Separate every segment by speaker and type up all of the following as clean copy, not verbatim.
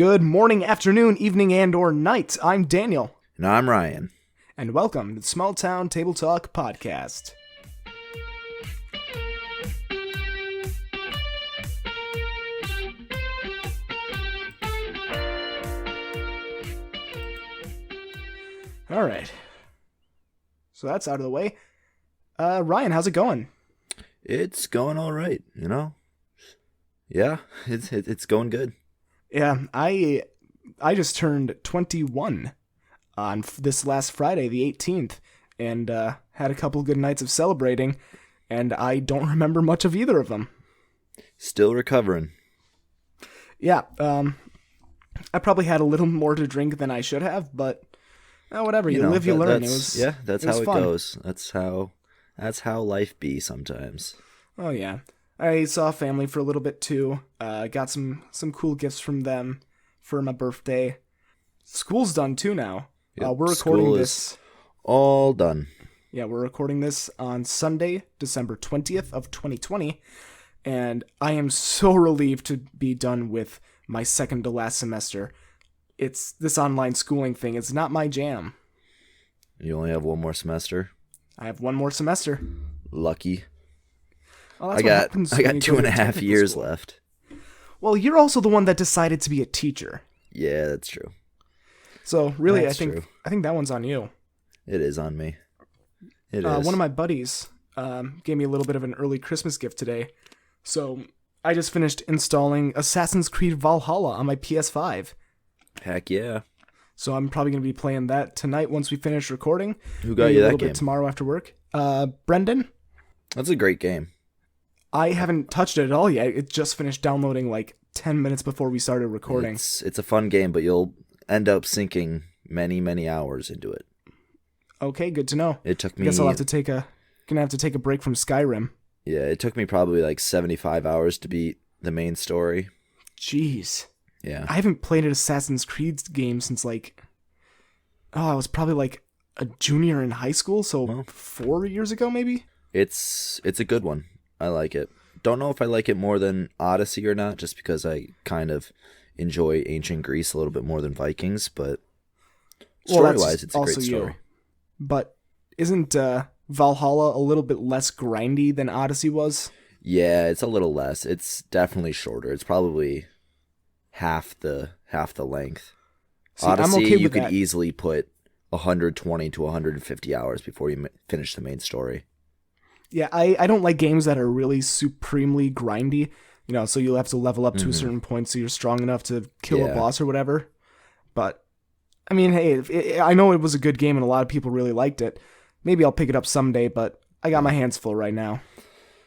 Speaker 1: Good morning, afternoon, evening, and or night. I'm Daniel.
Speaker 2: And I'm Ryan.
Speaker 1: And welcome to the Small Town Table Talk Podcast. All right. So that's out of the way. Ryan, how's it going?
Speaker 2: It's going all right, you know? Yeah, it's going good.
Speaker 1: Yeah, I just turned 21 on this last Friday, the 18th, and had a couple good nights of celebrating, and I don't remember much of either of them.
Speaker 2: Still recovering.
Speaker 1: Yeah, I probably had a little more to drink than I should have, but whatever. You live, you learn.
Speaker 2: That's how it goes. That's how life be sometimes.
Speaker 1: Oh yeah. I saw family for a little bit too. Got some cool gifts from them for my birthday. School's done too now.
Speaker 2: Yep,
Speaker 1: we're recording this.
Speaker 2: All done.
Speaker 1: Yeah, we're recording this on Sunday, December 20th of 2020, and I am so relieved to be done with my second to last semester. It's this online schooling thing. It's not my jam.
Speaker 2: You only have one more semester?
Speaker 1: I have one more semester.
Speaker 2: Lucky.
Speaker 1: Well,
Speaker 2: I got 2.5 years left.
Speaker 1: Well, you're also the one that decided to be a teacher.
Speaker 2: Yeah, that's true.
Speaker 1: So really,
Speaker 2: I think
Speaker 1: that one's on you.
Speaker 2: It is on me. It is.
Speaker 1: One of my buddies gave me a little bit of an early Christmas gift today. So I just finished installing Assassin's Creed Valhalla on my PS5.
Speaker 2: Heck yeah.
Speaker 1: So I'm probably going to be playing that tonight once we finish recording.
Speaker 2: Who got you that game? A little
Speaker 1: bit tomorrow after work. Brendan.
Speaker 2: That's a great game.
Speaker 1: I haven't touched it at all yet. It just finished downloading like 10 minutes before we started recording.
Speaker 2: It's a fun game, but you'll end up sinking many, many hours into it.
Speaker 1: Okay, good to know.
Speaker 2: It took me.
Speaker 1: I guess I'll have to take a break from Skyrim.
Speaker 2: Yeah, it took me probably like 75 hours to beat the main story.
Speaker 1: Jeez.
Speaker 2: Yeah.
Speaker 1: I haven't played an Assassin's Creed game since I was probably like a junior in high school, so 4 years ago maybe?
Speaker 2: It's a good one. I like it. Don't know if I like it more than Odyssey or not, just because I kind of enjoy ancient Greece a little bit more than Vikings, but story-wise, it's a great story.
Speaker 1: But isn't Valhalla a little bit less grindy than Odyssey was?
Speaker 2: Yeah, it's a little less. It's definitely shorter. It's probably half the length.
Speaker 1: See,
Speaker 2: Odyssey,
Speaker 1: I'm okay with
Speaker 2: you could
Speaker 1: that.
Speaker 2: easily put 120 to 150 hours before you finish the main story.
Speaker 1: Yeah, I don't like games that are really supremely grindy, so you'll have to level up to a certain point so you're strong enough to kill a boss or whatever. But, I mean, hey, I know it was a good game and a lot of people really liked it. Maybe I'll pick it up someday, but I got my hands full right now.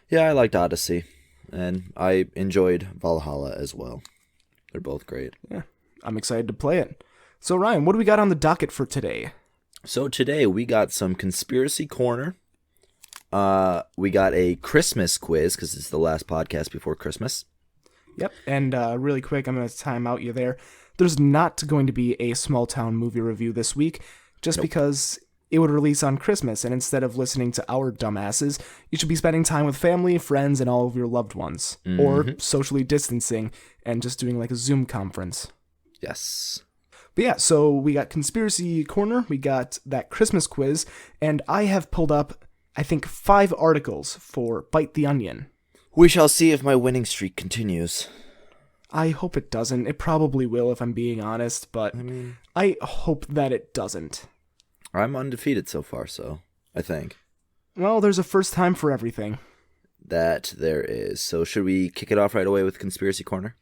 Speaker 2: Yeah, I liked Odyssey, and I enjoyed Valhalla as well. They're both great.
Speaker 1: Yeah, I'm excited to play it. So, Ryan, what do we got on the docket for today?
Speaker 2: So today we got some Conspiracy Corner. We got a Christmas quiz because it's the last podcast before Christmas.
Speaker 1: Yep, and really quick, I'm going to time out you there. There's not going to be a small town movie review this week, just because it would release on Christmas, and instead of listening to our dumbasses, you should be spending time with family, friends, and all of your loved ones, or socially distancing and just doing like a Zoom conference.
Speaker 2: Yes.
Speaker 1: But yeah, so we got Conspiracy Corner, we got that Christmas quiz, and I have pulled up, I think, 5 articles for Bite the Onion.
Speaker 2: We shall see if my winning streak continues.
Speaker 1: I hope it doesn't. It probably will, if I'm being honest, but I hope that it doesn't.
Speaker 2: I'm undefeated so far, so I think.
Speaker 1: Well, there's a first time for everything.
Speaker 2: That there is. So should we kick it off right away with Conspiracy Corner?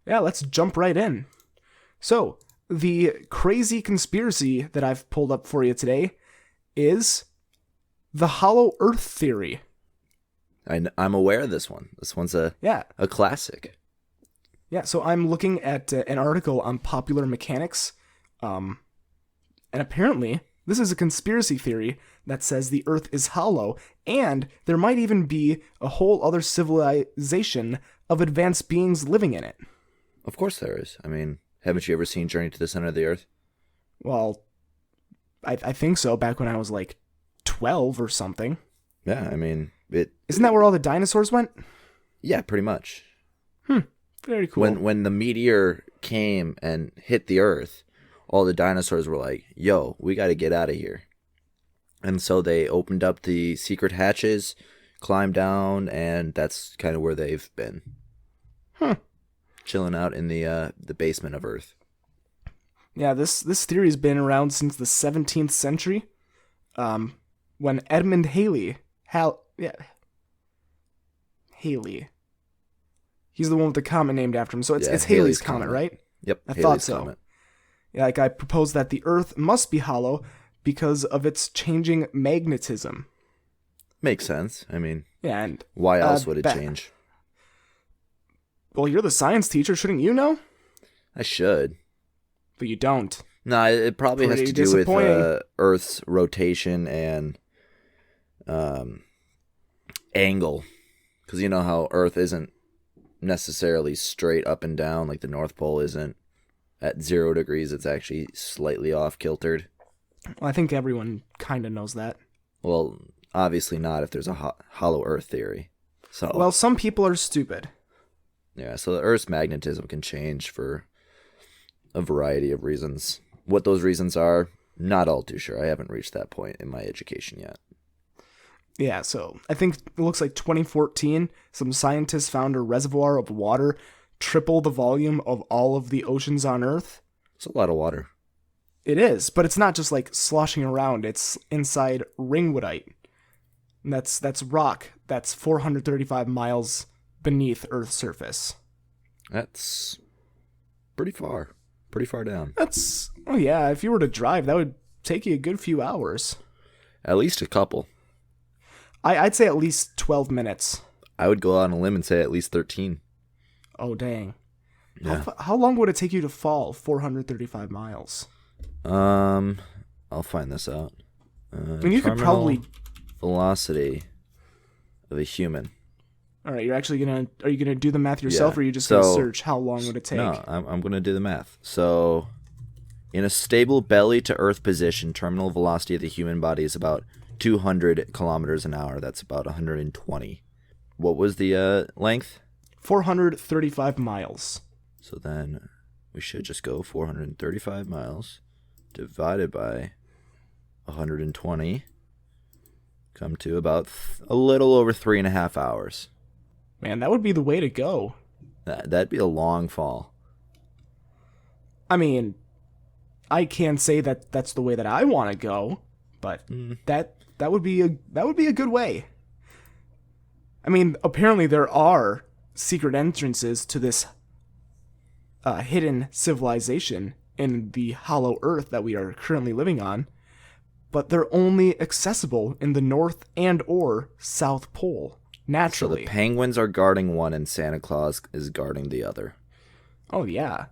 Speaker 1: Yeah, let's jump right in. So, the crazy conspiracy that I've pulled up for you today is the Hollow Earth theory.
Speaker 2: I'm aware of this one. This one's a classic.
Speaker 1: Yeah, so I'm looking at an article on Popular Mechanics, and apparently this is a conspiracy theory that says the Earth is hollow, and there might even be a whole other civilization of advanced beings living in it.
Speaker 2: Of course there is. I mean, haven't you ever seen Journey to the Center of the Earth?
Speaker 1: Well, I think so, back when I was like 12 or something.
Speaker 2: Yeah, I mean,
Speaker 1: Isn't that where all the dinosaurs went?
Speaker 2: Yeah, pretty much.
Speaker 1: Very cool.
Speaker 2: When the meteor came and hit the Earth, all the dinosaurs were like, yo, we got to get out of here. And so they opened up the secret hatches, climbed down, and that's kind of where they've been. Chilling out in the basement of Earth.
Speaker 1: Yeah, this theory's been around since the 17th century, when Edmund Halley. Halley. He's the one with the comet named after him, so it's Halley's Comet, right?
Speaker 2: Yep,
Speaker 1: I
Speaker 2: Halley's
Speaker 1: thought so.
Speaker 2: Comet.
Speaker 1: Yeah, like I proposed that the Earth must be hollow because of its changing magnetism.
Speaker 2: Makes sense. I mean,
Speaker 1: yeah, and
Speaker 2: why else would it change?
Speaker 1: Well, you're the science teacher, shouldn't you know?
Speaker 2: I should.
Speaker 1: But you don't.
Speaker 2: No, it probably has to do with Earth's rotation and angle. Because you know how Earth isn't necessarily straight up and down, like the North Pole isn't at 0 degrees. It's actually slightly off-kiltered.
Speaker 1: Well, I think everyone kind of knows that.
Speaker 2: Well, obviously not if there's a hollow Earth theory. So.
Speaker 1: Well, some people are stupid.
Speaker 2: Yeah, so the Earth's magnetism can change for a variety of reasons. What those reasons are, not all too sure. I haven't reached that point in my education yet.
Speaker 1: Yeah, so I think it looks like 2014, some scientists found a reservoir of water triple the volume of all of the oceans on Earth.
Speaker 2: It's a lot of water.
Speaker 1: It is, but it's not just like sloshing around. It's inside ringwoodite. And that's rock. That's 435 miles beneath Earth's surface.
Speaker 2: That's pretty far. Pretty far down.
Speaker 1: Oh yeah, if you were to drive, that would take you a good few hours.
Speaker 2: At least a couple.
Speaker 1: I'd say at least 12 minutes.
Speaker 2: I would go out on a limb and say at least 13.
Speaker 1: Oh, dang.
Speaker 2: Yeah.
Speaker 1: How long would it take you to fall 435 miles?
Speaker 2: I'll find this out.
Speaker 1: I mean, you could probably...
Speaker 2: velocity of a human.
Speaker 1: All right, are you gonna do the math yourself, or are you just gonna search how long would it take?
Speaker 2: No, I'm gonna do the math. So, in a stable belly to Earth position, terminal velocity of the human body is about 200 kilometers an hour. That's about 120. What was the length?
Speaker 1: 435 miles.
Speaker 2: So then we should just go 435 miles divided by 120. Come to about a little over 3.5 hours.
Speaker 1: Man, that would be the way to go.
Speaker 2: That'd be a long fall.
Speaker 1: I mean, I can't say that that's the way that I want to go, but that would be a good way. I mean, apparently there are secret entrances to this hidden civilization in the hollow Earth that we are currently living on, but they're only accessible in the North and or South Pole. Naturally.
Speaker 2: So the penguins are guarding one and Santa Claus is guarding the other.
Speaker 1: Oh, yeah.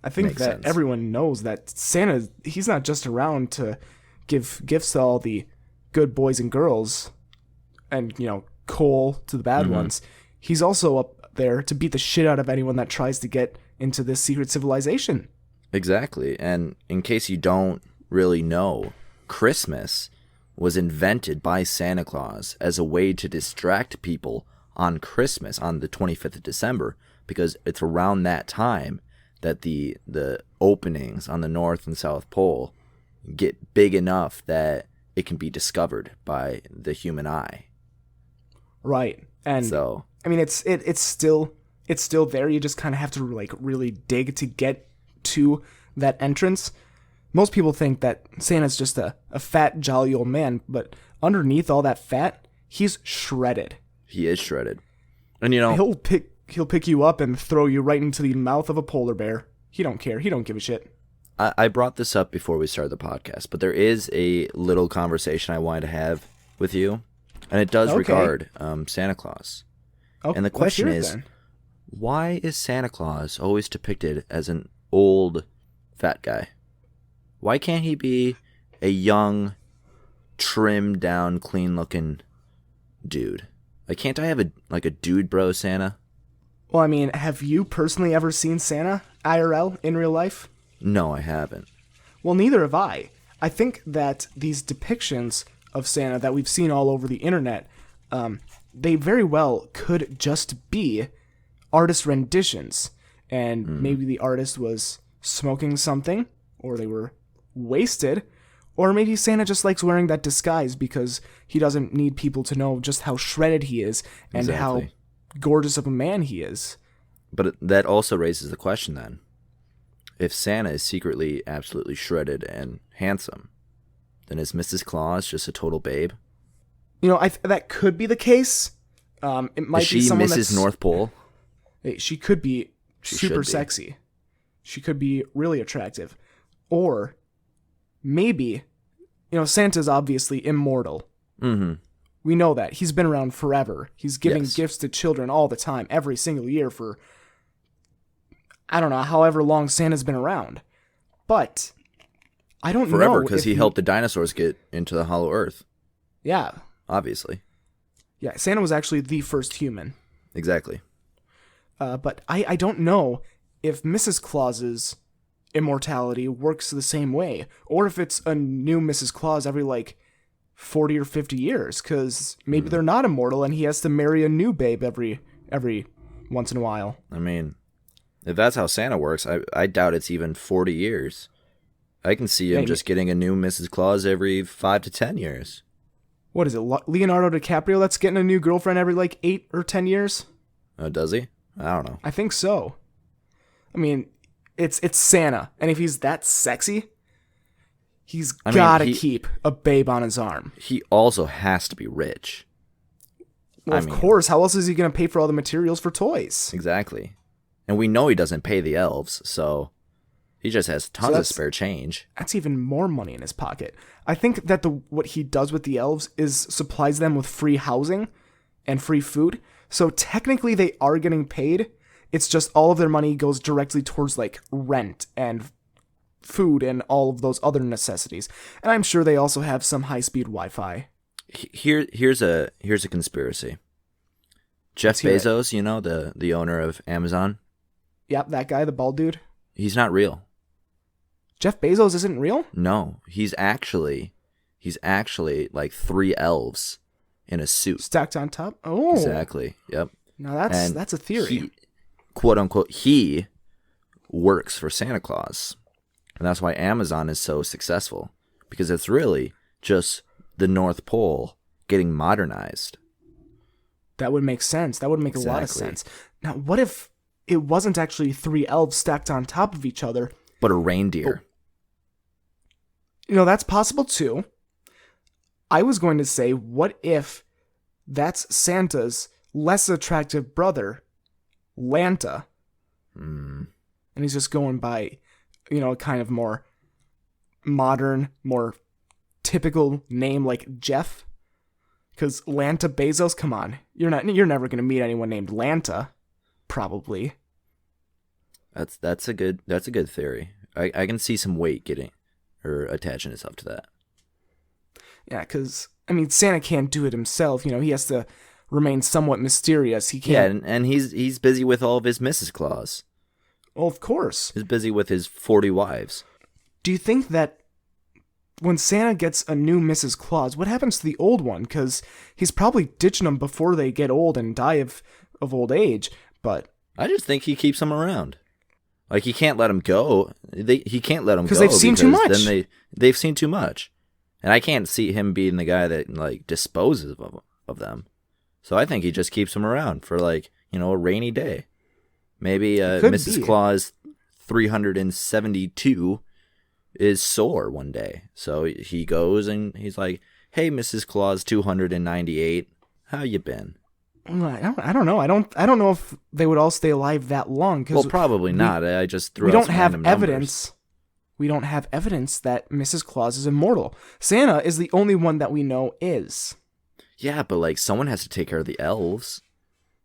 Speaker 1: I think that everyone knows that Santa, he's not just around to give gifts to all the good boys and girls and, coal to the bad ones. He's also up there to beat the shit out of anyone that tries to get into this secret civilization.
Speaker 2: Exactly. And in case you don't really know, Christmas was invented by Santa Claus as a way to distract people on Christmas, on the 25th of December, because it's around that time that the openings on the North and South Pole get big enough that it can be discovered by the human eye.
Speaker 1: Right. And so, I mean, it's still there. You just kind of have to really dig to get to that entrance. Most people think that Santa's just a fat, jolly old man, but underneath all that fat, he's shredded.
Speaker 2: He is shredded. And
Speaker 1: he'll pick you up and throw you right into the mouth of a polar bear. He don't care. He don't give a shit.
Speaker 2: I brought this up before we started the podcast, but there is a little conversation I wanted to have with you, and it does regard Santa Claus.
Speaker 1: Okay,
Speaker 2: and the question is, why is Santa Claus always depicted as an old, fat guy? Why can't he be a young, trimmed down, clean-looking dude? Can't I have a dude bro Santa?
Speaker 1: Well, I mean, have you personally ever seen Santa IRL in real life?
Speaker 2: No, I haven't.
Speaker 1: Well, neither have I. I think that these depictions of Santa that we've seen all over the internet, they very well could just be artist renditions. and maybe the artist was smoking something, or they were wasted, or maybe Santa just likes wearing that disguise because he doesn't need people to know just how shredded he is and how gorgeous of a man he is.
Speaker 2: But that also raises the question then. If Santa is secretly absolutely shredded and handsome, then is Mrs. Claus just a total babe?
Speaker 1: You know, that could be the case. It might be someone
Speaker 2: Mrs.
Speaker 1: that's...
Speaker 2: North Pole?
Speaker 1: She could be super sexy. She could be really attractive. Or maybe, Santa's obviously immortal.
Speaker 2: Mm-hmm.
Speaker 1: We know that. He's been around forever. He's giving gifts to children all the time, every single year for, I don't know, however long Santa's been around. But I don't know.
Speaker 2: Forever, because he helped the dinosaurs get into the Hollow Earth.
Speaker 1: Yeah.
Speaker 2: Obviously.
Speaker 1: Yeah, Santa was actually the first human.
Speaker 2: Exactly.
Speaker 1: But I don't know if Mrs. Claus's immortality works the same way, or if it's a new Mrs. Claus every, 40 or 50 years, because maybe they're not immortal and he has to marry a new babe every once in a while.
Speaker 2: I mean, if that's how Santa works, I doubt it's even 40 years. I can see him just getting a new Mrs. Claus every 5 to 10 years.
Speaker 1: What is it, Leonardo DiCaprio that's getting a new girlfriend every 8 or 10 years?
Speaker 2: Oh, does he? I don't know.
Speaker 1: I think so. I mean, it's Santa, and if he's that sexy, he's gotta keep a babe on his arm.
Speaker 2: He also has to be rich.
Speaker 1: Well, of course. How else is he gonna pay for all the materials for toys?
Speaker 2: Exactly. And we know he doesn't pay the elves, so he just has tons of spare change.
Speaker 1: That's even more money in his pocket. I think that what he does with the elves is supplies them with free housing and free food. So technically they are getting paid. It's just all of their money goes directly towards rent and food and all of those other necessities. And I'm sure they also have some high-speed Wi-Fi.
Speaker 2: Here's a conspiracy. Jeff Bezos, the owner of Amazon.
Speaker 1: Yep, that guy, the bald dude.
Speaker 2: He's not real.
Speaker 1: Jeff Bezos isn't real?
Speaker 2: No, he's actually 3 elves in a suit
Speaker 1: stacked on top. Oh,
Speaker 2: exactly. Yep.
Speaker 1: Now that's a theory.
Speaker 2: He, quote unquote, he works for Santa Claus, and that's why Amazon is so successful, because it's really just the North Pole getting modernized.
Speaker 1: That would make sense. That would make a lot of sense. Now, what if it wasn't actually 3 elves stacked on top of each other,
Speaker 2: but a reindeer?
Speaker 1: That's possible too. I was going to say, what if that's Santa's less attractive brother, Lanta, and he's just going by, a kind of more modern, more typical name like Jeff? Because Lanta Bezos, come on, you're never going to meet anyone named Lanta, probably.
Speaker 2: That's a good theory. I can see some weight getting or attaching itself to that.
Speaker 1: Yeah, because Santa can't do it himself. He has to remain somewhat mysterious. He can't.
Speaker 2: Yeah, and he's busy with all of his Mrs. Claus.
Speaker 1: Well, of course.
Speaker 2: He's busy with his 40 wives.
Speaker 1: Do you think that when Santa gets a new Mrs. Claus, what happens to the old one? Because he's probably ditching them before they get old and die of old age. But
Speaker 2: I just think he keeps them around. He can't let them go. He can't let them go
Speaker 1: because they've seen too much.
Speaker 2: Then they've seen too much, and I can't see him being the guy that disposes of them. So I think he just keeps them around for a rainy day. Maybe Mrs. Claus 372 is sore one day, so he goes and he's like, "Hey, Mrs. Claus 298, how you been?"
Speaker 1: I don't know. I don't know if they would all stay alive that long.
Speaker 2: Well, probably not. I just threw.
Speaker 1: We
Speaker 2: out
Speaker 1: don't have
Speaker 2: evidence.
Speaker 1: Numbers. We don't have evidence that Mrs. Claus is immortal. Santa is the only one that we know is.
Speaker 2: Yeah, but someone has to take care of the elves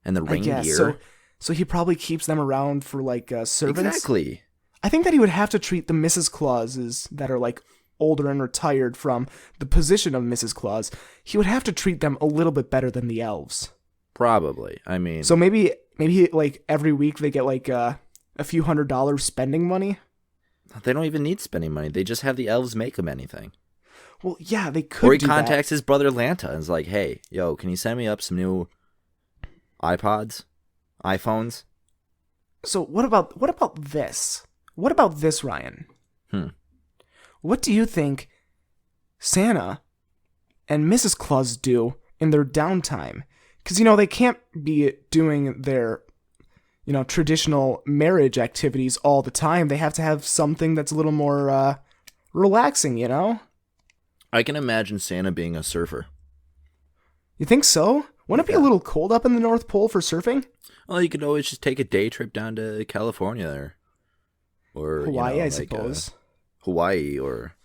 Speaker 2: and the reindeer.
Speaker 1: I guess. So he probably keeps them around for servants.
Speaker 2: Exactly.
Speaker 1: I think that he would have to treat the Mrs. Clauses that are older and retired from the position of Mrs. Claus. He would have to treat them a little bit better than the elves.
Speaker 2: Probably.
Speaker 1: So maybe every week they get a few $100 spending money.
Speaker 2: They don't even need spending money. They just have the elves make them anything.
Speaker 1: Well, yeah, they could.
Speaker 2: Or he contacts his brother Lanta and is like, "Hey, yo, can you send me up some new iPods, iPhones?"
Speaker 1: So what about this? What about this, Ryan?
Speaker 2: Hmm.
Speaker 1: What do you think Santa and Mrs. Claus do in their downtime? Because, they can't be doing their, traditional marriage activities all the time. They have to have something that's a little more relaxing,
Speaker 2: I can imagine Santa being a surfer.
Speaker 1: You think so? Wouldn't it be a little cold up in the North Pole for surfing?
Speaker 2: Well, you could always just take a day trip down to California or
Speaker 1: Hawaii, I suppose.
Speaker 2: Hawaii or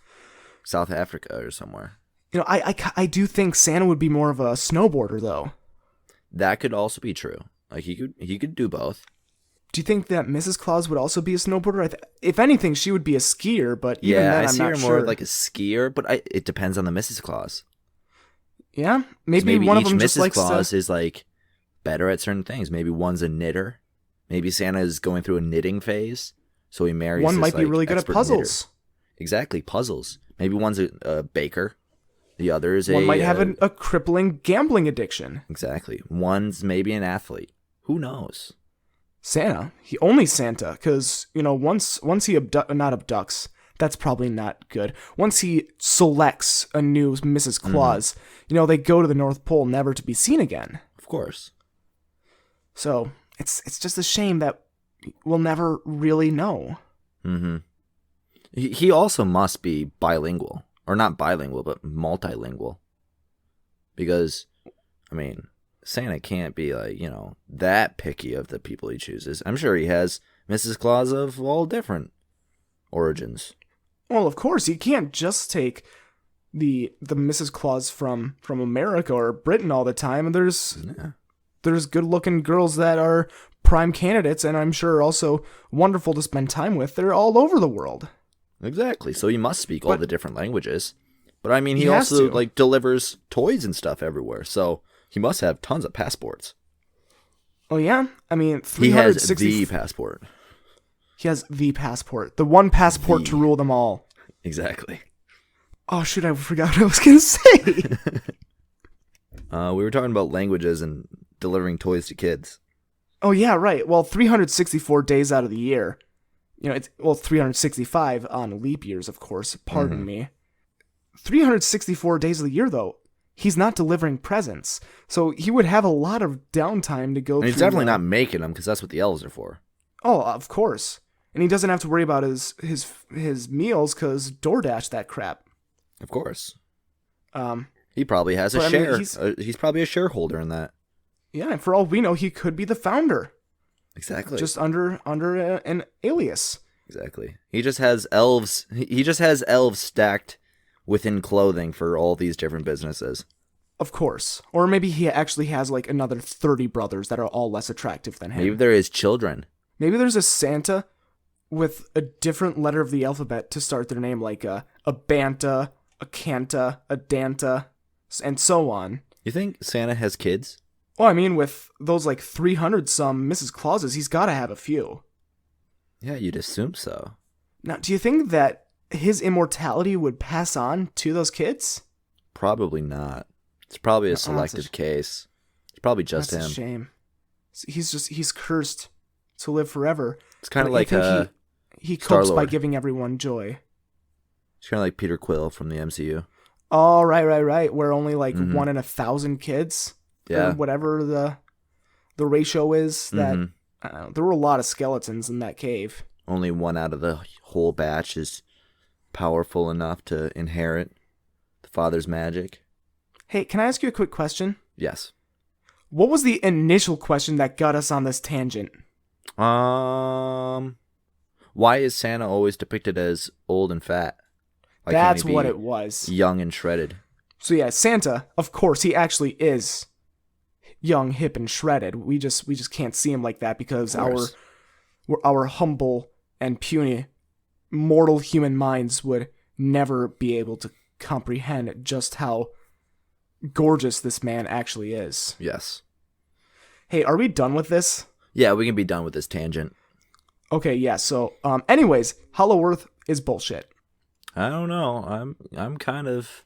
Speaker 2: South Africa or somewhere.
Speaker 1: I do think Santa would be more of a snowboarder, though.
Speaker 2: That could also be true. Like he could do both.
Speaker 1: Do you think that Mrs. Claus would also be a snowboarder? If anything, she would be a skier, but even then,
Speaker 2: I
Speaker 1: I'm
Speaker 2: see
Speaker 1: not
Speaker 2: her
Speaker 1: sure.
Speaker 2: more like a skier, but it depends on the Mrs. Claus.
Speaker 1: Yeah, maybe one of them just likes
Speaker 2: Claus is like better at certain things. Maybe one's a knitter. Maybe Santa is going through a knitting phase, so he marries.
Speaker 1: One
Speaker 2: this,
Speaker 1: might be really good at puzzles.
Speaker 2: Knitter. Exactly, puzzles. Maybe one's a baker. The other is
Speaker 1: one might have a crippling gambling addiction.
Speaker 2: Exactly. One's maybe an athlete. Who knows?
Speaker 1: Santa, because once he not abducts. That's probably not good. Once he selects a new Mrs. Claus, they go to the North Pole never to be seen again.
Speaker 2: Of course.
Speaker 1: So it's just a shame that we'll never really know.
Speaker 2: Mm-hmm. He also must be bilingual. Or not bilingual, but multilingual. Because, Santa can't be that picky of the people he chooses. I'm sure he has Mrs. Claus of all different origins.
Speaker 1: Well, of course, you can't just take the Mrs. Claus from America or Britain all the time. And there's good-looking girls that are prime candidates, and I'm sure also wonderful to spend time with. They're all over the world.
Speaker 2: Exactly. So he must speak all the different languages. But he also delivers toys and stuff everywhere. So he must have tons of passports.
Speaker 1: Oh yeah,
Speaker 2: he has the passport.
Speaker 1: He has the passport. The one passport to rule them all.
Speaker 2: Exactly.
Speaker 1: Oh, shoot, I forgot what I was going to say.
Speaker 2: We were talking about languages and delivering toys to kids.
Speaker 1: Oh, yeah, right. Well, 364 days out of the year. 365 on leap years, of course. Pardon me. 364 days of the year, though, he's not delivering presents. So he would have a lot of downtime to go through.
Speaker 2: He's definitely not making them, because that's what the elves are for.
Speaker 1: Oh, of course. And he doesn't have to worry about his meals because DoorDash that crap.
Speaker 2: Of course. He probably has a share. He's probably a shareholder in that.
Speaker 1: Yeah, and for all we know, he could be the founder.
Speaker 2: Exactly.
Speaker 1: Just under an alias.
Speaker 2: Exactly. He just has elves. He just has elves stacked within clothing for all these different businesses.
Speaker 1: Of course. Or maybe he actually has another 30 brothers that are all less attractive than him.
Speaker 2: Maybe they're his children.
Speaker 1: Maybe there's a Santa with a different letter of the alphabet to start their name, like a Banta, a Canta, a Danta, and so on.
Speaker 2: You think Santa has kids?
Speaker 1: Well, with those 300-some Mrs. Clauses, he's got to have a few.
Speaker 2: Yeah, you'd assume so.
Speaker 1: Now, do you think that his immortality would pass on to those kids?
Speaker 2: Probably not. It's probably a selective case. It's probably just him.
Speaker 1: That's a shame. He's cursed to live forever.
Speaker 2: It's kind of like
Speaker 1: he copes by giving everyone joy.
Speaker 2: It's kind of like Peter Quill from the MCU.
Speaker 1: Oh, right. Where only 1 in 1,000 kids, or whatever the ratio is. That there were a lot of skeletons in that cave.
Speaker 2: Only one out of the whole batch is powerful enough to inherit the father's magic.
Speaker 1: Hey, can I ask you a quick question?
Speaker 2: Yes.
Speaker 1: What was the initial question that got us on this tangent?
Speaker 2: Why is Santa always depicted as old and fat? Why
Speaker 1: That's what it was.
Speaker 2: Young and shredded.
Speaker 1: So yeah, Santa, of course, he actually is young, hip, and shredded. We just can't see him like that because our humble and puny mortal human minds would never be able to comprehend just how gorgeous this man actually is.
Speaker 2: Yes.
Speaker 1: Hey, are we done with this?
Speaker 2: Yeah, we can be done with this tangent.
Speaker 1: Okay, yeah. So, anyways, Hollow Earth is bullshit.
Speaker 2: I don't know. I'm kind of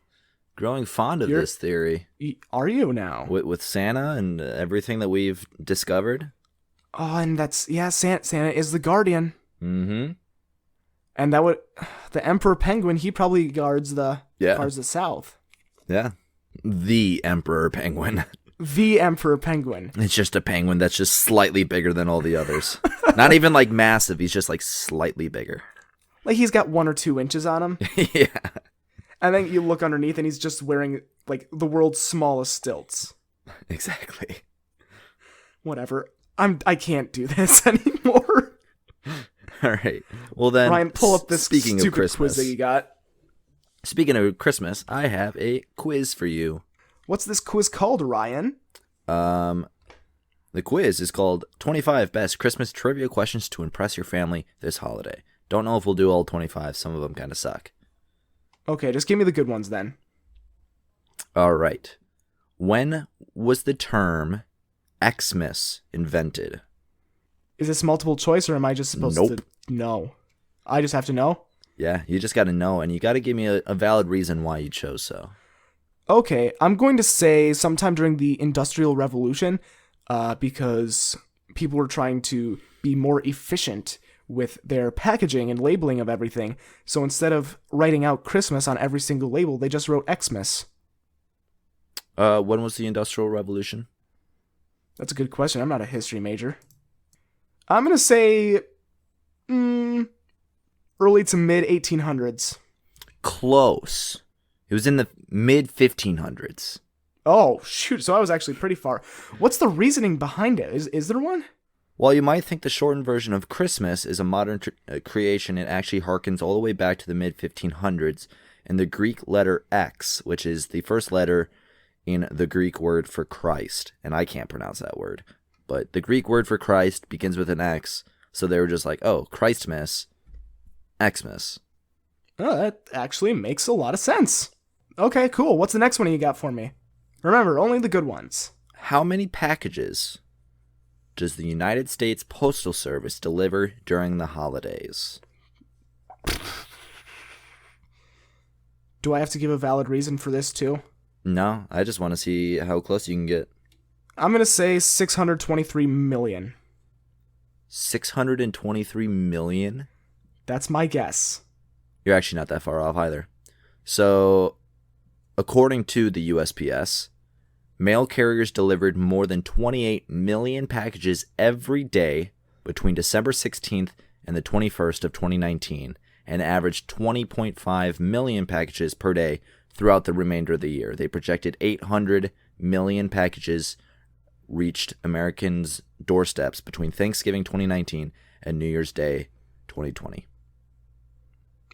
Speaker 2: growing fond of this theory.
Speaker 1: Are you now?
Speaker 2: With Santa and everything that we've discovered?
Speaker 1: Oh, and Santa is the guardian.
Speaker 2: Mm-hmm.
Speaker 1: And the Emperor Penguin, he probably guards the South.
Speaker 2: Yeah. The Emperor Penguin.
Speaker 1: The Emperor Penguin.
Speaker 2: It's just a penguin that's just slightly bigger than all the others. Not even like massive. He's just like slightly bigger.
Speaker 1: Like he's got 1 or 2 inches on him.
Speaker 2: Yeah.
Speaker 1: And then you look underneath and he's just wearing like the world's smallest stilts.
Speaker 2: Exactly.
Speaker 1: Whatever. I can't do this anymore.
Speaker 2: All right. Well then,
Speaker 1: Ryan, pull up this stupid quiz that you got.
Speaker 2: Speaking of Christmas, I have a quiz for you.
Speaker 1: What's this quiz called, Ryan?
Speaker 2: The quiz is called 25 Best Christmas Trivia Questions to Impress Your Family This Holiday. Don't know if we'll do all 25. Some of them kind of suck.
Speaker 1: Okay, just give me the good ones then.
Speaker 2: All right. When was the term Xmas invented?
Speaker 1: Is this multiple choice or am I just supposed to know? I just have to know?
Speaker 2: Yeah, you just got to know, and you got to give me a valid reason why you chose so.
Speaker 1: Okay, I'm going to say sometime during the Industrial Revolution, because people were trying to be more efficient with their packaging and labeling of everything. So instead of writing out Christmas on every single label, they just wrote Xmas.
Speaker 2: When was the Industrial Revolution?
Speaker 1: That's a good question. I'm not a history major. I'm going to say early to mid 1800s.
Speaker 2: Close. It was in the mid 1500s.
Speaker 1: Oh, shoot. So I was actually pretty far. What's the reasoning behind it? Is there one?
Speaker 2: While you might think the shortened version of Christmas is a modern creation, it actually harkens all the way back to the mid 1500s and the Greek letter X, which is the first letter in the Greek word for Christ. And I can't pronounce that word. But the Greek word for Christ begins with an X. So they were just like, oh, Christmas, Xmas.
Speaker 1: Oh, that actually makes a lot of sense. Okay, cool. What's the next one you got for me? Remember, only the good ones.
Speaker 2: How many packages does the United States Postal Service deliver during the holidays?
Speaker 1: Do I have to give a valid reason for this too?
Speaker 2: No, I just want to see how close you can get.
Speaker 1: I'm going to say 623 million.
Speaker 2: 623 million?
Speaker 1: That's my guess.
Speaker 2: You're actually not that far off either. So, according to the USPS, mail carriers delivered more than 28 million packages every day between December 16th and the 21st of 2019, and averaged 20.5 million packages per day throughout the remainder of the year. They projected 800 million packages reached Americans' doorsteps between Thanksgiving 2019 and New Year's Day 2020.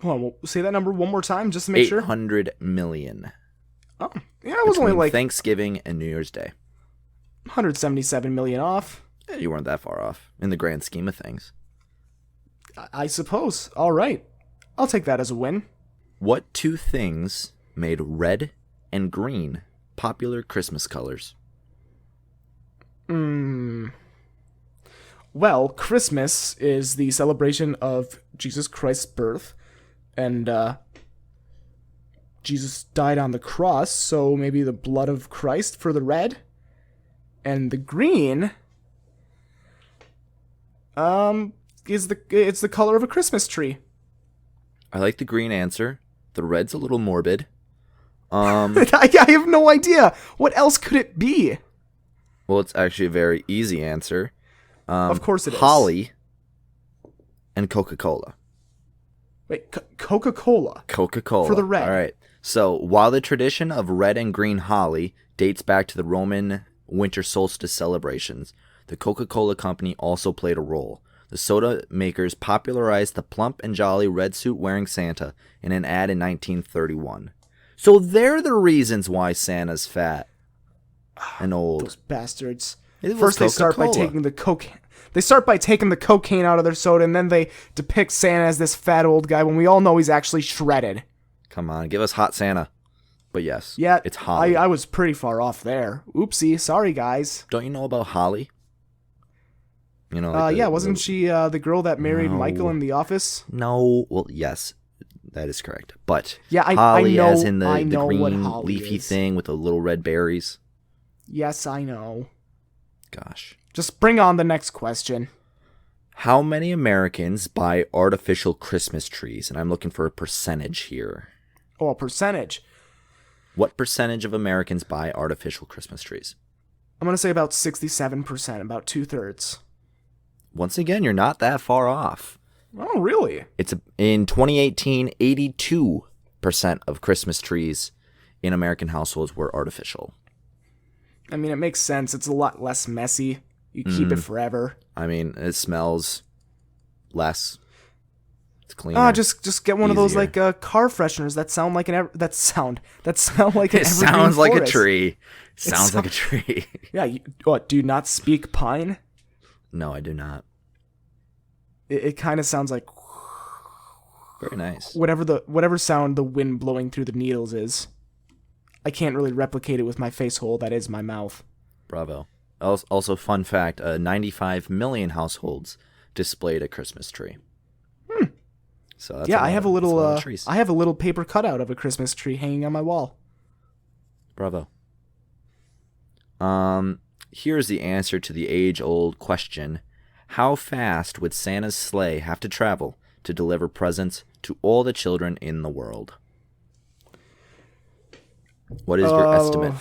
Speaker 1: Hold on, we'll say that number one more time just to make sure.
Speaker 2: 800 million.
Speaker 1: Oh, yeah, it was only like
Speaker 2: Thanksgiving and New Year's Day.
Speaker 1: 177 million off.
Speaker 2: Yeah, you weren't that far off in the grand scheme of things.
Speaker 1: I suppose. All right. I'll take that as a win.
Speaker 2: What two things made red and green popular Christmas colors?
Speaker 1: Well, Christmas is the celebration of Jesus Christ's birth, and Jesus died on the cross, so maybe the blood of Christ for the red, and the green it's the color of a Christmas tree.
Speaker 2: I like the green answer. The red's a little morbid.
Speaker 1: I have no idea. What else could it be?
Speaker 2: Well, it's actually a very easy answer.
Speaker 1: Of course it is.
Speaker 2: Holly and Coca-Cola.
Speaker 1: Wait, Coca-Cola?
Speaker 2: Coca-Cola.
Speaker 1: For the red.
Speaker 2: All right. So, while the tradition of red and green holly dates back to the Roman winter solstice celebrations, the Coca-Cola company also played a role. The soda makers popularized the plump and jolly red suit wearing Santa in an ad in 1931. So they're the reasons why Santa's fat and old.
Speaker 1: Those bastards.
Speaker 2: It was
Speaker 1: First they start by
Speaker 2: Coca-Cola.
Speaker 1: taking the cocaine. They start by taking the cocaine out of their soda, and then they depict Santa as this fat old guy when we all know he's actually shredded.
Speaker 2: Come on, give us hot Santa. But yes,
Speaker 1: Yeah,
Speaker 2: it's Holly.
Speaker 1: I was pretty far off there. Oopsie, sorry guys.
Speaker 2: Don't you know about Holly? You know, like
Speaker 1: wasn't she the girl that married Michael in The Office?
Speaker 2: No, well, yes, that is correct. But
Speaker 1: yeah,
Speaker 2: Holly,
Speaker 1: I know,
Speaker 2: as in the
Speaker 1: what
Speaker 2: green
Speaker 1: Holly
Speaker 2: leafy
Speaker 1: is.
Speaker 2: thing with the little red berries.
Speaker 1: Yes, I know.
Speaker 2: Gosh.
Speaker 1: Just bring on the next question.
Speaker 2: How many Americans buy artificial Christmas trees? And I'm looking for a percentage here.
Speaker 1: Oh, a percentage.
Speaker 2: What percentage of Americans buy artificial Christmas trees?
Speaker 1: I'm going to say about 67%, about 2/3.
Speaker 2: Once again, you're not that far off.
Speaker 1: Oh, really?
Speaker 2: In 2018, 82% of Christmas trees in American households were artificial.
Speaker 1: I mean, it makes sense. It's a lot less messy. You keep it forever.
Speaker 2: I mean, it smells less. It's cleaner.
Speaker 1: Just get one of those like car fresheners that sound like that sound like an
Speaker 2: it sounds like
Speaker 1: forest.
Speaker 2: A tree. Sounds like a tree.
Speaker 1: Yeah. What? Do you not speak pine?
Speaker 2: No, I do not.
Speaker 1: It kind of sounds like
Speaker 2: very nice.
Speaker 1: Whatever sound the wind blowing through the needles is. I can't really replicate it with my face hole. That is my mouth.
Speaker 2: Bravo. Also, fun fact: 95 million households displayed a Christmas tree. So that's
Speaker 1: I have a little paper cutout of a Christmas tree hanging on my wall.
Speaker 2: Bravo. Here's the answer to the age-old question: how fast would Santa's sleigh have to travel to deliver presents to all the children in the world? What is your estimate?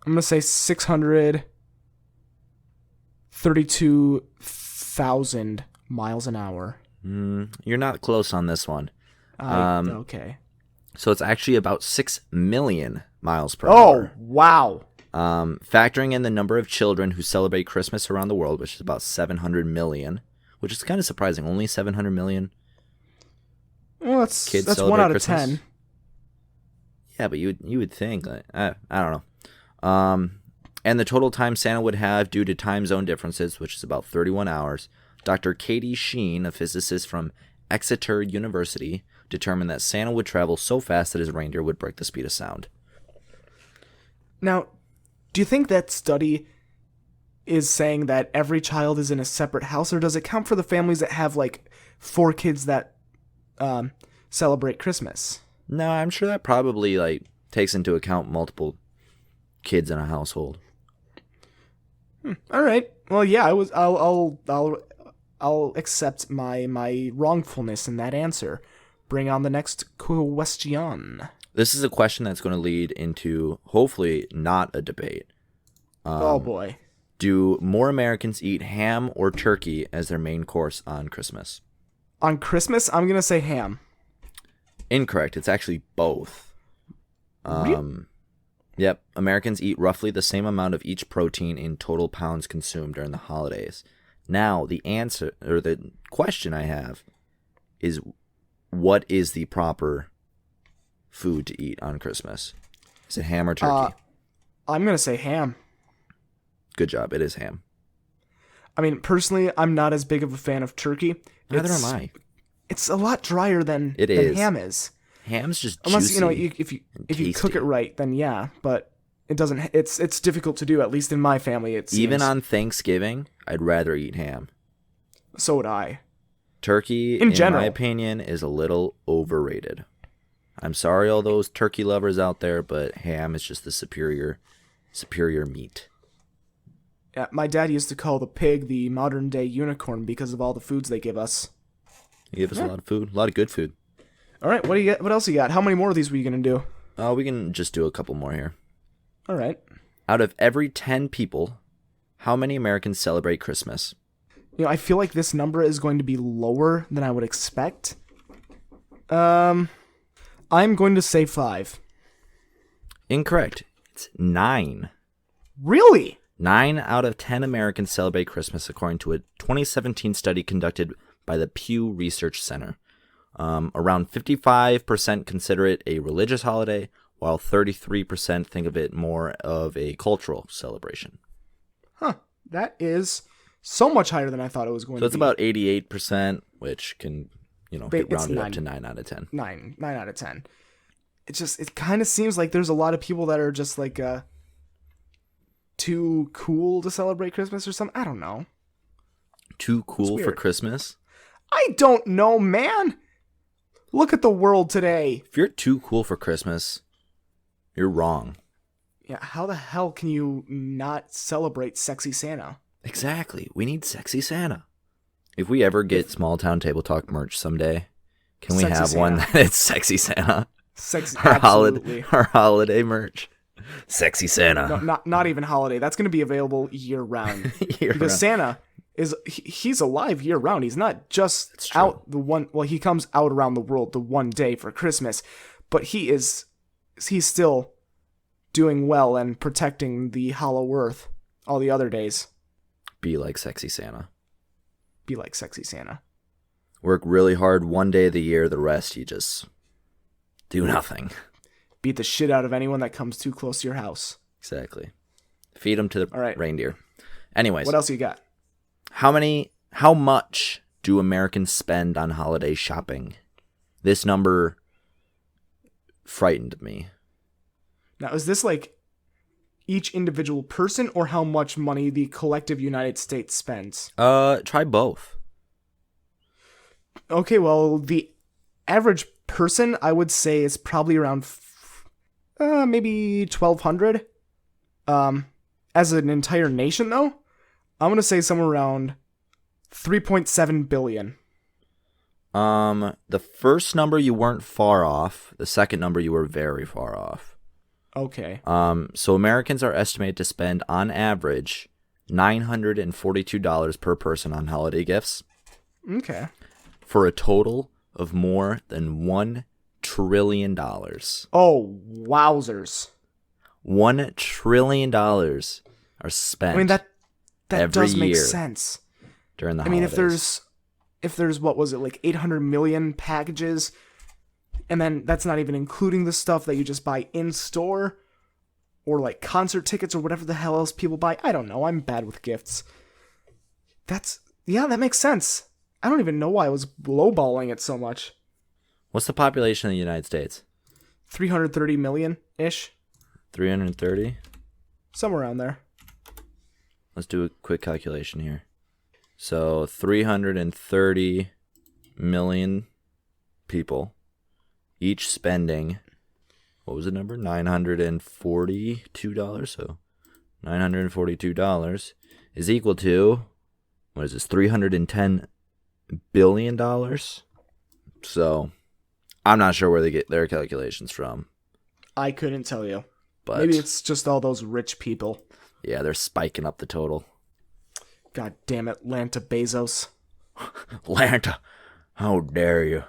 Speaker 1: I'm going to say 632,000 miles an hour.
Speaker 2: You're not close on this one.
Speaker 1: Okay.
Speaker 2: So it's actually about 6 million miles per hour.
Speaker 1: Oh, wow.
Speaker 2: Factoring in the number of children who celebrate Christmas around the world, which is about 700 million, which is kind of surprising. Only 700 million
Speaker 1: well, that's 1 out of
Speaker 2: Christmas?
Speaker 1: 10.
Speaker 2: Yeah, but you would think. I don't know. And the total time Santa would have due to time zone differences, which is about 31 hours, Dr. Katie Sheen, a physicist from Exeter University, determined that Santa would travel so fast that his reindeer would break the speed of sound.
Speaker 1: Now, do you think that study is saying that every child is in a separate house, or does it count for the families that have, like, 4 kids that celebrate Christmas?
Speaker 2: No, I'm sure that probably, like, takes into account multiple kids in a household.
Speaker 1: All right. Well, yeah, I'll accept my wrongfulness in that answer. Bring on the next question.
Speaker 2: This is a question that's going to lead into, hopefully, not a debate.
Speaker 1: Oh, boy.
Speaker 2: Do more Americans eat ham or turkey as their main course on Christmas?
Speaker 1: On Christmas, I'm going to say ham.
Speaker 2: Incorrect. It's actually both. Yep. Americans eat roughly the same amount of each protein in total pounds consumed during the holidays. Now, the answer, or the question I have is, what is the proper food to eat on Christmas? Is it ham or turkey?
Speaker 1: I'm going to say ham.
Speaker 2: Good job. It is ham.
Speaker 1: I mean, personally, I'm not as big of a fan of turkey.
Speaker 2: Neither am I.
Speaker 1: It's a lot drier than ham is.
Speaker 2: Ham's just
Speaker 1: unless
Speaker 2: juicy
Speaker 1: if you cook it right, then yeah. But it doesn't. It's difficult to do. At least in my family, it seems.
Speaker 2: Even on Thanksgiving, I'd rather eat ham.
Speaker 1: So would I.
Speaker 2: Turkey, in my opinion, is a little overrated. I'm sorry, all those turkey lovers out there, but ham is just the superior meat.
Speaker 1: Yeah, my dad used to call the pig the modern day unicorn because of all the foods they give us.
Speaker 2: They give us a lot of food, a lot of good food.
Speaker 1: All right, what else you got? How many more of these were you going to do?
Speaker 2: We can just do a couple more here.
Speaker 1: All right.
Speaker 2: Out of every 10 people, how many Americans celebrate Christmas?
Speaker 1: I feel like this number is going to be lower than I would expect. I'm going to say 5.
Speaker 2: Incorrect. It's 9.
Speaker 1: Really?
Speaker 2: 9 out of 10 Americans celebrate Christmas, according to a 2017 study conducted by the Pew Research Center. Around 55% consider it a religious holiday, while 33% think of it more of a cultural celebration.
Speaker 1: Huh. That is so much higher than I thought it was going to be.
Speaker 2: So it's about 88%, which can, get rounded up to 9 out of 10.
Speaker 1: 9 out of 10. It kind of seems like there's a lot of people that are just like too cool to celebrate Christmas or something. I don't know.
Speaker 2: Too cool for Christmas?
Speaker 1: I don't know, man. Look at the world today.
Speaker 2: If you're too cool for Christmas, you're wrong.
Speaker 1: Yeah, how the hell can you not celebrate Sexy Santa?
Speaker 2: Exactly. We need Sexy Santa. If we ever get Small Town Table Talk merch someday, can we
Speaker 1: Sexy
Speaker 2: have
Speaker 1: Santa.
Speaker 2: one that it's Sexy Santa?
Speaker 1: Sexy,
Speaker 2: Our
Speaker 1: absolutely.
Speaker 2: our holiday merch. Sexy Santa.
Speaker 1: No, not even holiday. That's going to be available year round. Because Santa he's alive year round. He's not just out he comes out around the world the one day for Christmas, but he's still doing well and protecting the hollow earth all the other days.
Speaker 2: Be like Sexy Santa.
Speaker 1: Be like Sexy Santa.
Speaker 2: Work really hard one day of the year, the rest you just do nothing.
Speaker 1: Beat the shit out of anyone that comes too close to your house.
Speaker 2: Exactly. Feed them to the reindeer. Anyways.
Speaker 1: What else you got?
Speaker 2: How much do Americans spend on holiday shopping? This number frightened me.
Speaker 1: Now, is this like each individual person or how much money the collective United States spends?
Speaker 2: Try both.
Speaker 1: Okay, well, the average person, I would say, is probably around maybe 1,200. As an entire nation, though, I'm going to say somewhere around 3.7 billion.
Speaker 2: The first number you weren't far off. The second number you were very far off.
Speaker 1: Okay.
Speaker 2: So Americans are estimated to spend on average $942 per person on holiday gifts.
Speaker 1: Okay.
Speaker 2: For a total of more than $1 trillion.
Speaker 1: Oh, wowzers.
Speaker 2: $1 trillion are spent.
Speaker 1: I mean, that
Speaker 2: every
Speaker 1: does make
Speaker 2: year
Speaker 1: sense.
Speaker 2: During the holidays.
Speaker 1: I mean, if there's what was it, like 800 million packages, and then that's not even including the stuff that you just buy in store, or like concert tickets or whatever the hell else people buy. I don't know. I'm bad with gifts. That makes sense. I don't even know why I was lowballing it so much.
Speaker 2: What's the population of the United States?
Speaker 1: 330 million-ish.
Speaker 2: 330?
Speaker 1: Somewhere around there.
Speaker 2: Let's do a quick calculation here. So 330 million people, each spending, what was the number? $942. So $942 is equal to, what is this, $310 billion? So I'm not sure where they get their calculations from.
Speaker 1: I couldn't tell you.
Speaker 2: But
Speaker 1: maybe it's just all those rich people.
Speaker 2: Yeah, they're spiking up the total.
Speaker 1: God damn it, Lanta Bezos.
Speaker 2: Lanta, how dare you?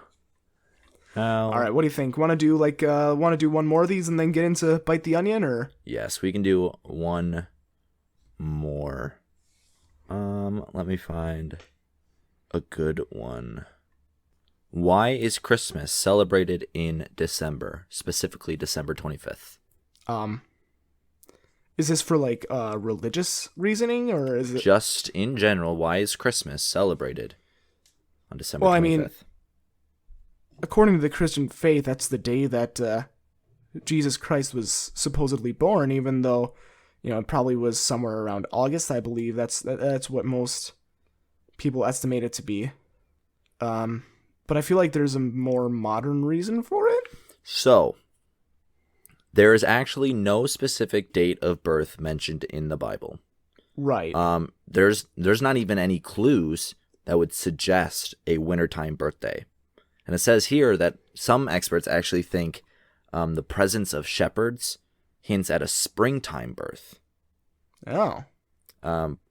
Speaker 1: All right, what do you think? Want to do one more of these and then get into Bite the Onion, or?
Speaker 2: Yes, we can do one more. Let me find a good one. Why is Christmas celebrated in December, specifically December 25th?
Speaker 1: Is this for like religious reasoning, or is it
Speaker 2: just in general? Why is Christmas celebrated on December 25th?
Speaker 1: Well, I mean, according to the Christian faith, that's the day that Jesus Christ was supposedly born. Even though, it probably was somewhere around August, I believe. That's what most people estimate it to be. But I feel like there's a more modern reason for it.
Speaker 2: So, there is actually no specific date of birth mentioned in the Bible.
Speaker 1: Right.
Speaker 2: There's not even any clues that would suggest a wintertime birthday. And it says here that some experts actually think the presence of shepherds hints at a springtime birth.
Speaker 1: Oh.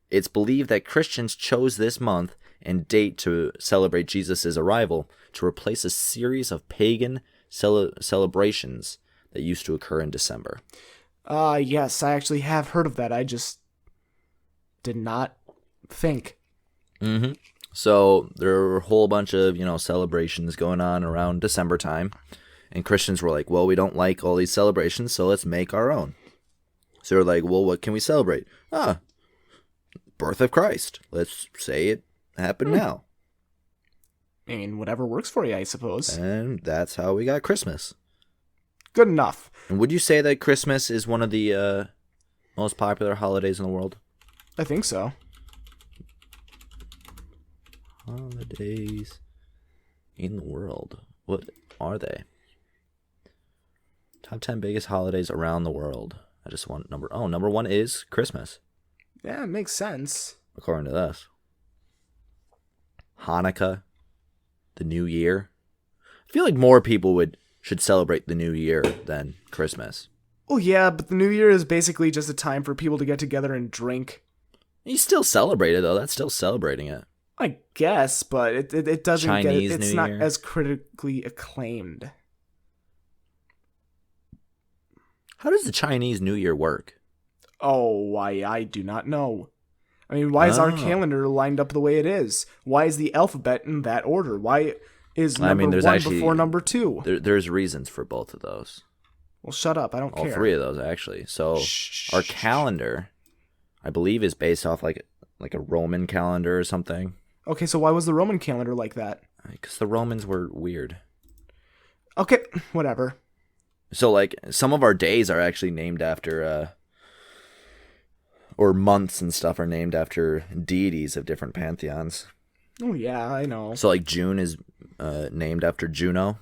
Speaker 2: It's believed that Christians chose this month and date to celebrate Jesus' arrival to replace a series of pagan celebrations that used to occur in December.
Speaker 1: Yes, I actually have heard of that. I just did not think.
Speaker 2: Mm-hmm. So there were a whole bunch of, celebrations going on around December time. And Christians were like, well, we don't like all these celebrations, so let's make our own. So they're like, well, what can we celebrate? Birth of Christ. Let's say it happened now.
Speaker 1: I mean, whatever works for you, I suppose.
Speaker 2: And that's how we got Christmas.
Speaker 1: Good enough.
Speaker 2: And would you say that Christmas is one of the most popular holidays in the world?
Speaker 1: I think so.
Speaker 2: Holidays in the world. What are they? Top 10 biggest holidays around the world. I just want number 1 is Christmas,
Speaker 1: Yeah, it makes sense.
Speaker 2: according to this. Hanukkah, the New Year. I feel like more people should celebrate the New Year than Christmas.
Speaker 1: Well, yeah, but the New Year is basically just a time for people to get together and drink.
Speaker 2: You still celebrate it, though. That's still celebrating it.
Speaker 1: I guess, but it doesn't
Speaker 2: Chinese
Speaker 1: it's
Speaker 2: New
Speaker 1: not
Speaker 2: Year.
Speaker 1: as critically acclaimed.
Speaker 2: How does the Chinese New Year work?
Speaker 1: Oh, why, I do not know. I mean, why is our calendar lined up the way it is? Why is the alphabet in that order? Why is number 1 before number 2?
Speaker 2: There's reasons for both of those.
Speaker 1: Well, shut up. I don't care.
Speaker 2: All 3 of those, actually. So our calendar, I believe, is based off like a Roman calendar or something.
Speaker 1: Okay, so why was the Roman calendar like that?
Speaker 2: Because the Romans were weird.
Speaker 1: Okay, whatever.
Speaker 2: So, like, some of our days are actually named after, or months and stuff are named after deities of different pantheons.
Speaker 1: Oh, yeah, I know.
Speaker 2: So, like, June is named after Juno.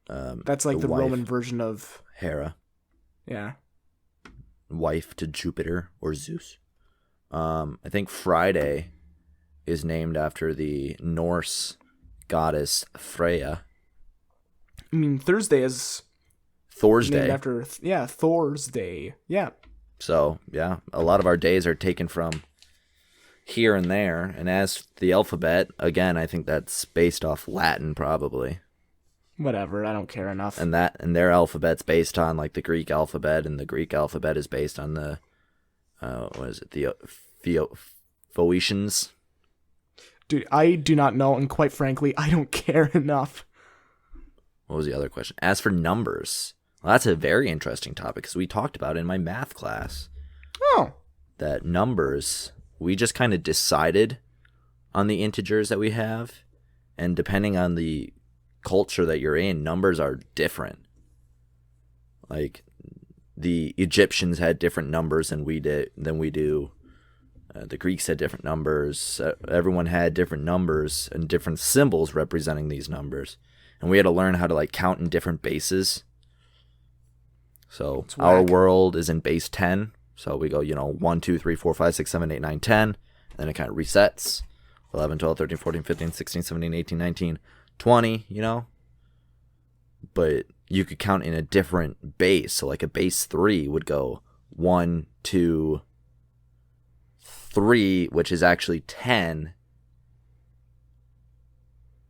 Speaker 1: That's like the Roman version of...
Speaker 2: Hera.
Speaker 1: Yeah.
Speaker 2: Wife to Jupiter or Zeus. I think Friday is named after the Norse goddess Freya.
Speaker 1: I mean, Thursday is
Speaker 2: Thor's
Speaker 1: named
Speaker 2: Day.
Speaker 1: after Thor's Day. Yeah.
Speaker 2: So, yeah, a lot of our days are taken from here and there. And as the alphabet, again, I think that's based off Latin probably.
Speaker 1: Whatever, I don't care enough.
Speaker 2: And their alphabet's based on like the Greek alphabet, and the Greek alphabet is based on the the Phoenicians.
Speaker 1: Dude, I do not know, and quite frankly, I don't care enough.
Speaker 2: What was the other question? As for numbers, well, that's a very interesting topic because we talked about it in my math class.
Speaker 1: Oh.
Speaker 2: That numbers, we just kind of decided on the integers that we have, and depending on the culture that you're in, numbers are different. Like the Egyptians had different numbers than we do. The Greeks had different numbers. Everyone had different numbers and different symbols representing these numbers. And we had to learn how to like count in different bases. So our world is in base 10. So we go, 1, 2, 3, 4, 5, 6, 7, 8, 9, 10. And then it kind of resets. 11, 12, 13, 14, 15, 16, 17, 18, 19, 20, But you could count in a different base. So like a base 3 would go 1, 2, 3, which is actually 10.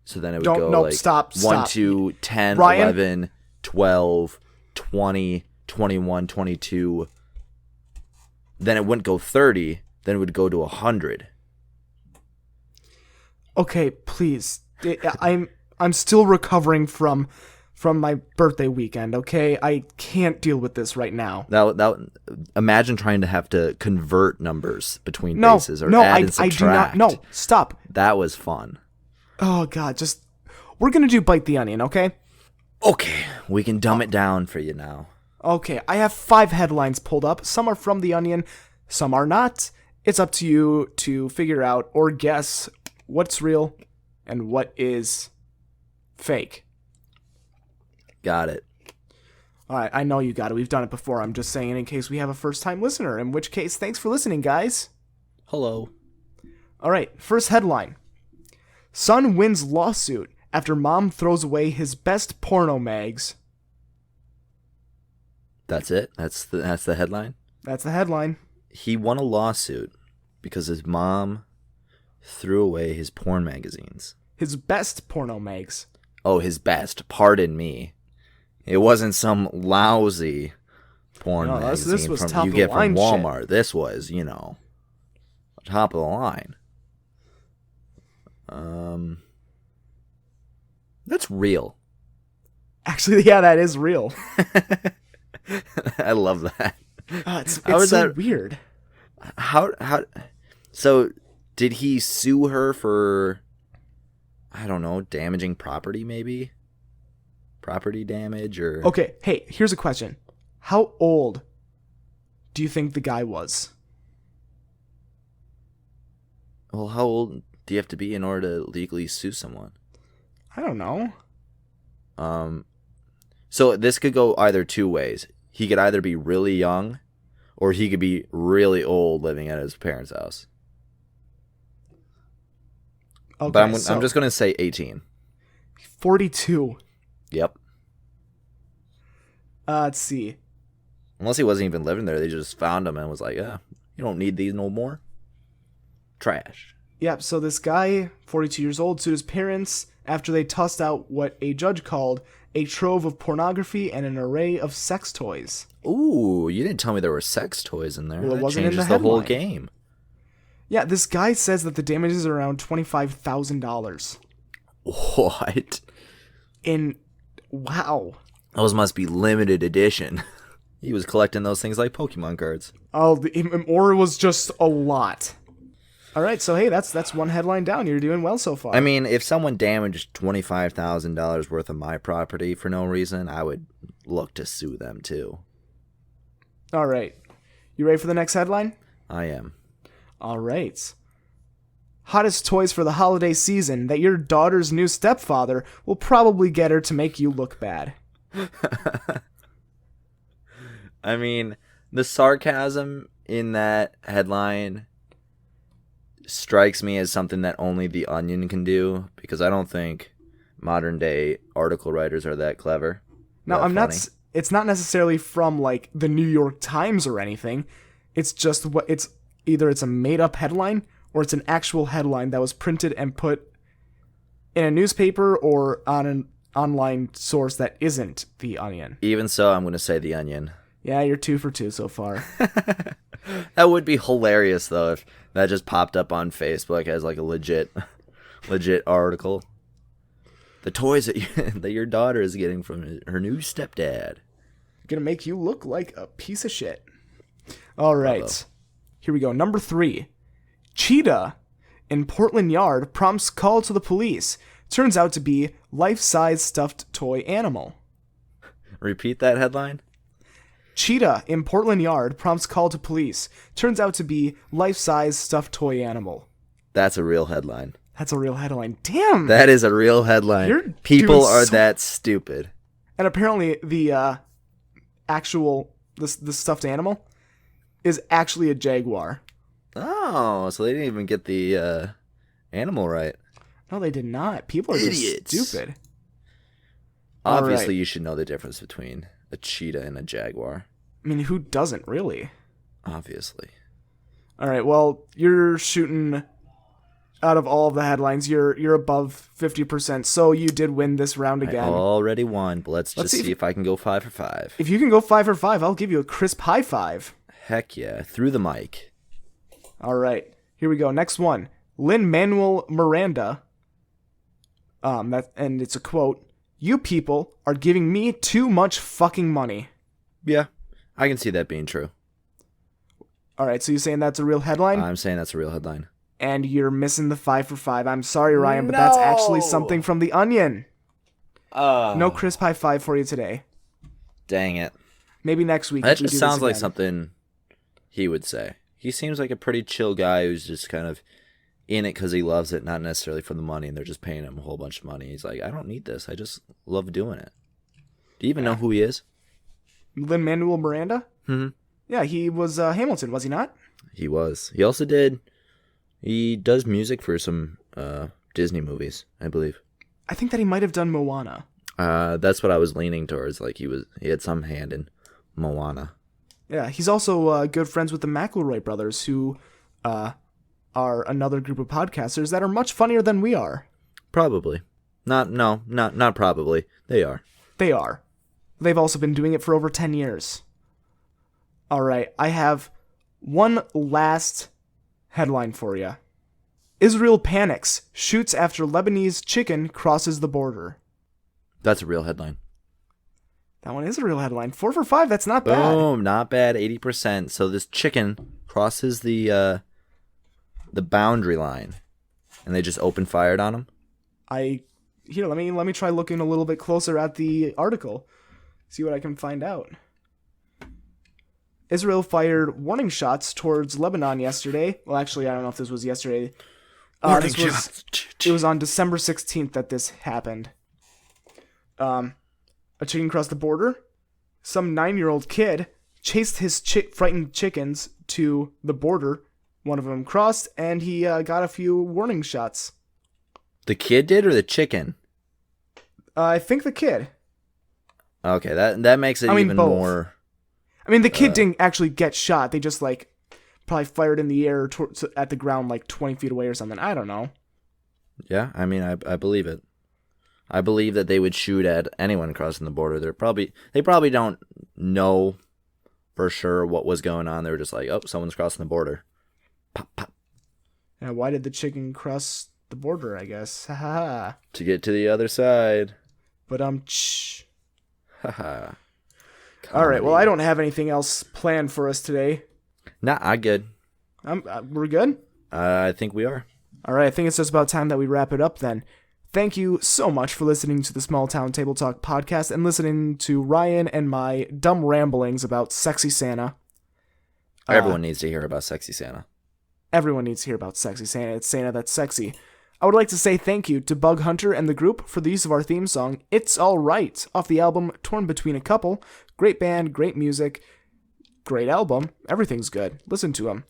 Speaker 2: So then it would
Speaker 1: stop.
Speaker 2: 1, 2, 10,
Speaker 1: Ryan?
Speaker 2: 11, 12, 20, 21, 22. Then it wouldn't go 30. Then it would go to 100.
Speaker 1: Okay, please. I'm still recovering from my birthday weekend, okay? I can't deal with this right now.
Speaker 2: Imagine trying to have to convert numbers between bases or add and subtract.
Speaker 1: I do not. No, stop.
Speaker 2: That was fun.
Speaker 1: Oh, God, we're going to do Bite the Onion, okay?
Speaker 2: Okay, we can dumb it down for you now.
Speaker 1: Okay, I have 5 headlines pulled up. Some are from The Onion, some are not. It's up to you to figure out or guess what's real and what is fake.
Speaker 2: Got it.
Speaker 1: All right, I know you got it. We've done it before. I'm just saying in case we have a first-time listener, in which case, thanks for listening, guys.
Speaker 2: Hello.
Speaker 1: All right, first headline. Son wins lawsuit after mom throws away his best porno mags.
Speaker 2: That's it? That's the headline?
Speaker 1: That's the headline.
Speaker 2: He won a lawsuit because his mom threw away his porn magazines.
Speaker 1: His best porno mags.
Speaker 2: Oh, his best. Pardon me. It wasn't some lousy porn magazine
Speaker 1: this was
Speaker 2: from
Speaker 1: top
Speaker 2: you
Speaker 1: of
Speaker 2: get
Speaker 1: the
Speaker 2: from
Speaker 1: line
Speaker 2: Walmart.
Speaker 1: shit.
Speaker 2: This was, top of the line. That's real.
Speaker 1: Actually, yeah, that is real.
Speaker 2: I love that.
Speaker 1: It's so weird.
Speaker 2: How so did he sue her for, I don't know, damaging property maybe? Property damage or...
Speaker 1: Okay, hey, here's a question. How old do you think the guy was?
Speaker 2: Well, how old do you have to be in order to legally sue someone?
Speaker 1: I don't know.
Speaker 2: So this could go either two ways. he could either be really young or he could be really old living at his parents' house.
Speaker 1: Okay,
Speaker 2: But I'm just going to say 18.
Speaker 1: 42.
Speaker 2: Yep.
Speaker 1: Let's see.
Speaker 2: Unless he wasn't even living there. They just found him and was like, yeah, you don't need these no more. Trash.
Speaker 1: Yep, so this guy, 42 years old, sued his parents after they tossed out what a judge called a trove of pornography and an array of sex toys.
Speaker 2: Ooh, you didn't tell me there were sex toys in there.
Speaker 1: Well, it
Speaker 2: that
Speaker 1: wasn't in
Speaker 2: changes
Speaker 1: the
Speaker 2: the whole
Speaker 1: headline.
Speaker 2: game.
Speaker 1: Yeah, this guy says that the damages are around $25,000.
Speaker 2: What?
Speaker 1: Wow.
Speaker 2: Those must be limited edition. He was collecting those things like Pokemon cards.
Speaker 1: Oh, or it was just a lot. All right, so hey, that's one headline down. You're doing well so far.
Speaker 2: I mean, if someone damaged $25,000 worth of my property for no reason, I would look to sue them too.
Speaker 1: All right. You ready for the next headline?
Speaker 2: I am.
Speaker 1: All right. Hottest toys for the holiday season that your daughter's new stepfather will probably get her to make you look bad.
Speaker 2: I mean, the sarcasm in that headline strikes me as something that only The Onion can do, because I don't think modern day article writers are that clever.
Speaker 1: Now, it's not necessarily from like the New York Times or anything. It's just either it's a made up headline or it's an actual headline that was printed and put in a newspaper or on an online source that isn't The Onion.
Speaker 2: Even so, I'm going to say The Onion.
Speaker 1: Yeah, you're 2 for 2 so far.
Speaker 2: That would be hilarious, though, if that just popped up on Facebook as like a legit article. The toys that your daughter is getting from her new stepdad.
Speaker 1: Gonna make you look like a piece of shit. All right.
Speaker 2: Bravo.
Speaker 1: Here we go. Number 3. Cheetah in Portland Yard prompts call to the police. Turns out to be life-size stuffed toy animal.
Speaker 2: Repeat that headline?
Speaker 1: Cheetah in Portland Yard prompts call to police. Turns out to be life-size stuffed toy animal.
Speaker 2: That's a real headline.
Speaker 1: That's a real headline. Damn!
Speaker 2: That is a real headline. People are that stupid.
Speaker 1: And apparently the actual the stuffed animal is actually a jaguar.
Speaker 2: Oh, so they didn't even get the animal right.
Speaker 1: No, they did not. People are
Speaker 2: Idiots.
Speaker 1: just stupid.
Speaker 2: Obviously,
Speaker 1: right.
Speaker 2: you should know the difference between a cheetah and a jaguar.
Speaker 1: I mean, who doesn't really?
Speaker 2: Obviously.
Speaker 1: All right. Well, you're shooting out of all of the headlines. You're above 50%. So you did win this round again.
Speaker 2: I already won, but let's just see if I can go 5 for 5.
Speaker 1: If you can go 5 for 5, I'll give you a crisp high five.
Speaker 2: Heck yeah! Through the mic.
Speaker 1: All right. Here we go. Next one. Lin-Manuel Miranda. And it's a quote. You people are giving me too much fucking money.
Speaker 2: Yeah, I can see that being true.
Speaker 1: All right, so you're saying that's a real headline?
Speaker 2: I'm saying that's a real headline.
Speaker 1: And you're missing the 5 for 5. I'm sorry, Ryan, but that's actually something from The Onion. No crisp high five for you today.
Speaker 2: Dang it.
Speaker 1: Maybe next week.
Speaker 2: That just sounds like something he would say. He seems like a pretty chill guy who's just kind of in it because he loves it, not necessarily for the money, and they're just paying him a whole bunch of money. He's like, I don't need this. I just love doing it. Do you even know who he is?
Speaker 1: Lin-Manuel Miranda?
Speaker 2: Mm-hmm.
Speaker 1: Yeah, he was Hamilton, was he not?
Speaker 2: He was. He does music for some Disney movies, I believe.
Speaker 1: I think that he might have done Moana.
Speaker 2: That's what I was leaning towards. Like he had some hand in Moana.
Speaker 1: Yeah, he's also good friends with the McElroy brothers, who are another group of podcasters that are much funnier than we are.
Speaker 2: Probably. Not probably. They are.
Speaker 1: They are. They've also been doing it for over 10 years. All right, I have one last headline for you. Israel panics, shoots after Lebanese chicken crosses the border.
Speaker 2: That's a real headline.
Speaker 1: That one is a real headline. 4 for 5, that's not bad.
Speaker 2: Boom, not bad, 80%. So this chicken crosses the boundary line, and they just open fired on him?
Speaker 1: Here, let me try looking a little bit closer at the article. See what I can find out. Israel fired warning shots towards Lebanon yesterday. Well, actually, I don't know if this was yesterday. It was on December 16th that this happened. A chicken crossed the border. some 9-year-old kid chased his frightened chickens to the border. One of them crossed, and he got a few warning shots.
Speaker 2: The kid did, or the chicken?
Speaker 1: I think the kid.
Speaker 2: Okay, that makes it even
Speaker 1: both.
Speaker 2: more...
Speaker 1: I mean, the kid didn't actually get shot. They just, probably fired in the air at the ground, 20 feet away or something. I don't know.
Speaker 2: Yeah, I mean, I believe it. I believe that they would shoot at anyone crossing the border. They probably don't know for sure what was going on. They were just like, oh, someone's crossing the border. Pop, pop.
Speaker 1: Now, why did the chicken cross the border, I guess? Ha ha ha.
Speaker 2: To get to the other side.
Speaker 1: But, shh.
Speaker 2: Ha ha.
Speaker 1: All right, well, I don't have anything else planned for us today.
Speaker 2: Nah, I'm good.
Speaker 1: We're good?
Speaker 2: I think we are.
Speaker 1: All right, I think it's just about time that we wrap it up then. Thank you so much for listening to the Small Town Table Talk podcast and listening to Ryan and my dumb ramblings about Sexy Santa.
Speaker 2: Everyone needs to hear about Sexy Santa.
Speaker 1: Everyone needs to hear about Sexy Santa. It's Santa that's sexy. I would like to say thank you to Bug Hunter and the group for the use of our theme song, It's All Right, off the album Torn Between a Couple. Great band, great music, great album. Everything's good. Listen to them.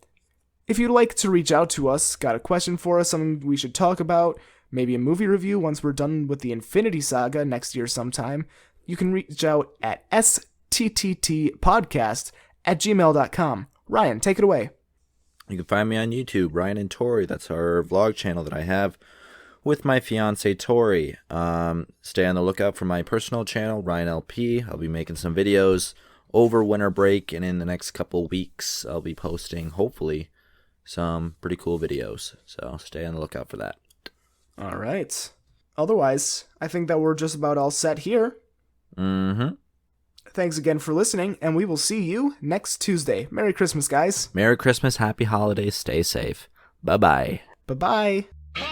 Speaker 1: If you'd like to reach out to us, got a question for us, something we should talk about, maybe a movie review once we're done with the Infinity Saga next year sometime, you can reach out at stttpodcast@gmail.com. Ryan, take it away.
Speaker 2: You can find me on YouTube, Ryan and Tori. That's our vlog channel that I have with my fiance Tori. Stay on the lookout for my personal channel, Ryan LP. I'll be making some videos over winter break, and in the next couple weeks, I'll be posting, hopefully, some pretty cool videos. So stay on the lookout for that.
Speaker 1: All right. Otherwise, I think that we're just about all set here.
Speaker 2: Mm-hmm.
Speaker 1: Thanks again for listening, and we will see you next Tuesday. Merry Christmas, guys.
Speaker 2: Merry Christmas, Happy Holidays, stay safe. Bye-bye.
Speaker 1: Bye-bye.